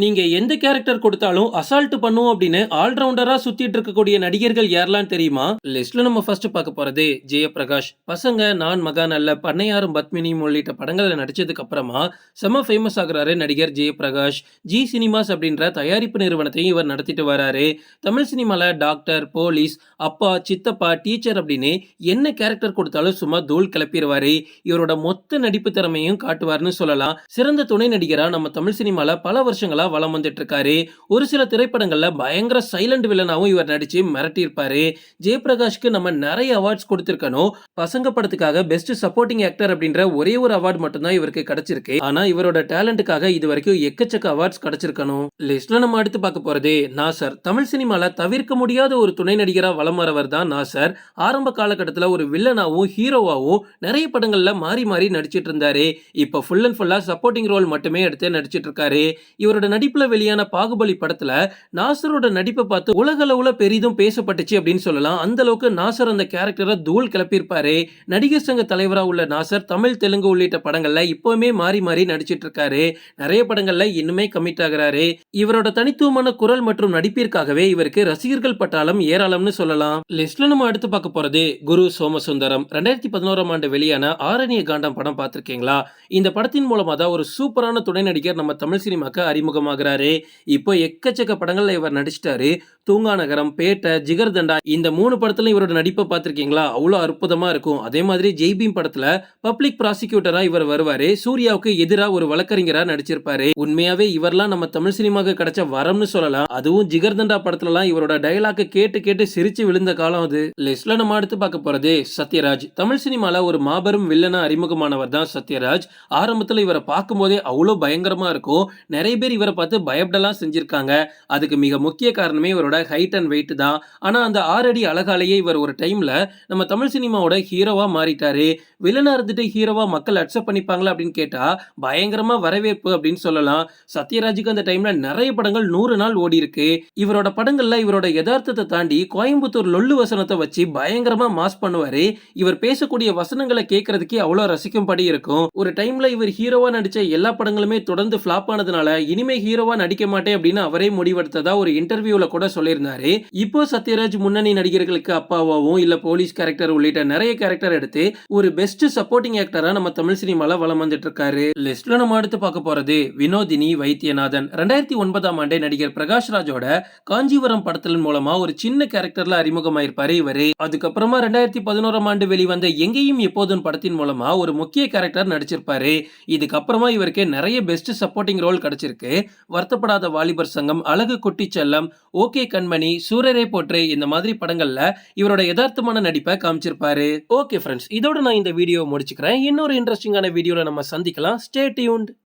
நீங்க எந்த கேரக்டர் கொடுத்தாலும் அசால்ட் பண்ணுவோம் அப்படின்னு ஆல்ரவுண்டரா சுத்திட்டு இருக்கக்கூடிய நடிகர்கள் யாரெல்லாம் தெரியுமா? லிஸ்ட்ல நம்ம ஃபர்ஸ்ட் பார்க்க போறது ஜெயபிரகாஷ். பசங்க, நான் மகான் அல்ல, பண்ணையாரும் பத்மினியும் உள்ளிட்ட படங்கள்ல நடிச்சதுக்கு அப்புறமா செம ஃபேமஸ் ஆகுறாரு நடிகர் ஜெயபிரகாஷ். ஜி சினிமாஸ் அப்படின்ற தயாரிப்பு நிறுவனத்தையும் இவர் நடத்திட்டு வராரு. தமிழ் சினிமால டாக்டர், போலீஸ், அப்பா, சித்தப்பா, டீச்சர் அப்படின்னு என்ன கேரக்டர் கொடுத்தாலும் சும்மா தூள் கிளப்பிடுவாரு. இவரோட மொத்த நடிப்பு திறமையும் காட்டுவார்னு சொல்லலாம். சிறந்த துணை நடிகரா நம்ம தமிழ் சினிமால பல வருஷங்களா வலம் வந்துட்டு இருக்காரு. ஒரு சில திரைப்படங்கள்ல பயங்கர சைலண்ட் வில்லனாவும் இவர் நடிச்சு மிரட்டி இருப்பாரு. ஜெயபிரகாஷ்க்கு நம்ம நிறைய அவார்ட்ஸ் கொடுத்திருக்கணும். பசங்க படத்துக்காக பெஸ்ட் சப்போர்ட்டிங் ஆக்டர் அப்படின்ற ஒரே ஒரு அவார்ட் மட்டும் தான் இவருக்கு கிடைச்சிருக்கு. ஆனா இவரோட டேலண்ட்டுக்காக இது வரைக்கும் எக்கச்சக்க அவார்ட்ஸ் கிடைச்சிருக்கணும். லிஸ்ட்ல நம்ம அடுத்து பார்க்க போறது நாசர். தமிழ் சினிமால தவிர்க்க முடியாத ஒரு துணை நடிகரா வலம் வரவர் தான் நாசர். ஆரம்ப காலகட்டத்தில் ஒரு வில்லனாவும் ஹீரோவாவும் நிறைய படங்கள்ல மாறி மாறி நடிச்சிட்டு இருந்தாரு. இப்ப ஃபுல் அண்ட் ஃபுல்லா சப்போர்ட்டிங் ரோல் மட்டுமே எடுத்து நடிச்சிட்டு இருக்காரு. இவரோட நடிப்புல வெளியான பாகுபலி படத்துல நாசரோட நடிப்பை பார்த்து உலக அளவுல பெரிதும் பேசப்பட்டுச்சு அப்படின்னு சொல்லலாம். அந்த அளவுக்கு நாசர் அந்த கேரக்டரை தூள் கிளப்பியிருப்பாரு. நடிகர் சங்க தலைவரா உள்ள நாசர் தமிழ், தெலுங்கு உள்ளிட்ட படங்கள்ல இப்பவுமே மாறி மாறி நடிச்சிட்டு இருக்காரு. நிறைய படங்கள்ல இன்னுமே கமிட் ஆகிறாரு. இவரோட தனித்துவமான குரல் மற்றும் நடிப்பிற்காகவே இவருக்கு ரசிகர்கள் பட்டாளம் ஏராளம்னு சொல்லலாம். லிஸ்ட்ல நம்ம அடுத்து பார்க்க போறது குரு சோமசுந்தரம். 2011ஆம் ஆண்டு வெளியான ஆரண்ய காண்டம் படம் பார்த்திருக்கீங்களா? இந்த படத்தின் மூலமா தான் ஒரு சூப்பரான துணை நடிகர் நம்ம தமிழ் சினிமாக்கு அறிமுகமாகிறாரு. இப்போ எக்கச்சக்க படங்கள்ல இவர் நடிச்சிட்டாரு. தூங்கா நகரம், பேட்டை, ஜிகர்தண்டா இந்த 3 படத்துல இவரோட நடிப்பை பார்த்திருக்கீங்களா? அவ்வளவு அற்புதமா இருக்கும். அதே மாதிரி ஜெய்பீம் படத்துல பப்ளிக் ப்ராசிக்யூட்டரா இவர் வருவாரு. சூர்யாவுக்கு எதிராக ஒரு வழக்கறிஞரா நடிச்சிருப்பாரு. உண்மையாவே இவரெல்லாம் நம்ம தமிழ் சினிமாவுக்கு கிடைச்ச வரம்னு சொல்லலாம். அதுவும் ஜிகர்தண்டா படத்துலலாம் இவரோட டயலாக் கேட்டு கேட்டு சிரிச்சு விழுந்த காலம் அது. லிஸ்ட்ல நம்ம அடுத்து பார்க்க போறது சத்யராஜ். தமிழ் சினிமால ஒரு மாபெரும் வில்லனா அறிமுகமானவர் தான் சத்யராஜ். ஆரம்பத்துல இவரை பார்க்கும் போதே அவ்வளவு பயங்கரமா இருக்கும். நிறைய பேர் இவரை பார்த்து பயப்படலாம் செஞ்சிருக்காங்க. அதுக்கு மிக முக்கிய காரணமே இவரோட ஹைட் அண்ட் வெயிட் தான். ஆனா அந்த 6 அடி அழகாலேயே இவர் ஒரு டைம்ல நம்ம தமிழ் சினிமாவோட ஹீரோவா மாறிட்டாரு. வில்லனா இருந்துட்டு ஹீரோவா மக்கள் அக்செப்ட் பண்ணிப்பாங்களா அப்படின்னு கேட்டா பயங்கரமா வரவேற்பு அப்படின்னு சொல்லலாம். சத்யராஜுக்கு அந்த டைம்ல நிறைய படங்கள் 100 நாள் ஓடி இருக்கு. இவரோட படங்கள்ல இவரோட யதார்த்தத்தை தாண்டி கோயம்புத்தூர் லொல்லு வசனத்தை வச்சு பயங்கரமா மாஸ் பண்ணுவாரு. இவர் பேசக்கூடிய வசனங்களை கேட்கறதுக்கே அவ்வளவு ரசிக்கும்படி இருக்கும். ஒரு டைம்ல இவர் ஹீரோவா நடிச்ச எல்லா படங்களுமே தொடர்ந்து ஃபிளாப் ஆனதுனால இனிமே ஹீரோவா நடிக்க மாட்டேன் அப்படின்னு அவரே முடிவெடுத்ததா ஒரு இன்டர்வியூல கூட சொல்லியிருந்தாரு. இப்போ சத்யராஜ் முன்னணி நடிகர்களுக்கு அப்பாவாவும் இல்ல போலீஸ் கேரக்டர் உள்ளிட்ட நிறைய கேரக்டர் எடுத்து ஒரு பெஸ்ட் சப்போர்ட்டிங் ஆக்டரா நம்ம தமிழ் சினிமால வலம் வந்துட்டு இருக்காரு. லிஸ்ட்ல நம்ம அடுத்து பார்க்க போறது வினோதினி வைத்தியநாதன். 2009ஆம் ஆண்டே நடிகர் பிரகாஷ் ராஜோட காஞ்சிபுரம் படத்தின் மூலமா ஒரு சின்ன கேரக்டர்ல அறிமுகமாயிருப்பாரு இவரு. அதுக்கப்புறமா 2011ஆம் ஆண்டு வெளிவந்த எங்கேயும் எப்போதும் படத்தின் மூலமா ஒரு முக்கிய கேரக்டர் நடிச்சிருப்பாரு. இதுக்கப்புறமா இவருக்கு நிறைய பெஸ்ட் சப்போர்ட்டிங் ரோல் கிடைச்சிருக்கு. வருத்தப்படாத வாலிபர் சங்கம், அழகு குட்டி செல்லம், ஓகே கண்மணி, சூரரை போற்று இந்த மாதிரி படங்கள்ல இவரோட யதார்த்தமான நடிப்பை காமிச்சிருப்பாரு. ஓகே ஃப்ரெண்ட்ஸ், இதோட நான் இந்த வீடியோ முடிச்சுக்கிறேன். இன்னொரு இன்ட்ரெஸ்டிங்கான வீடியோல நம்ம சந்திக்கலாம். Stay tuned.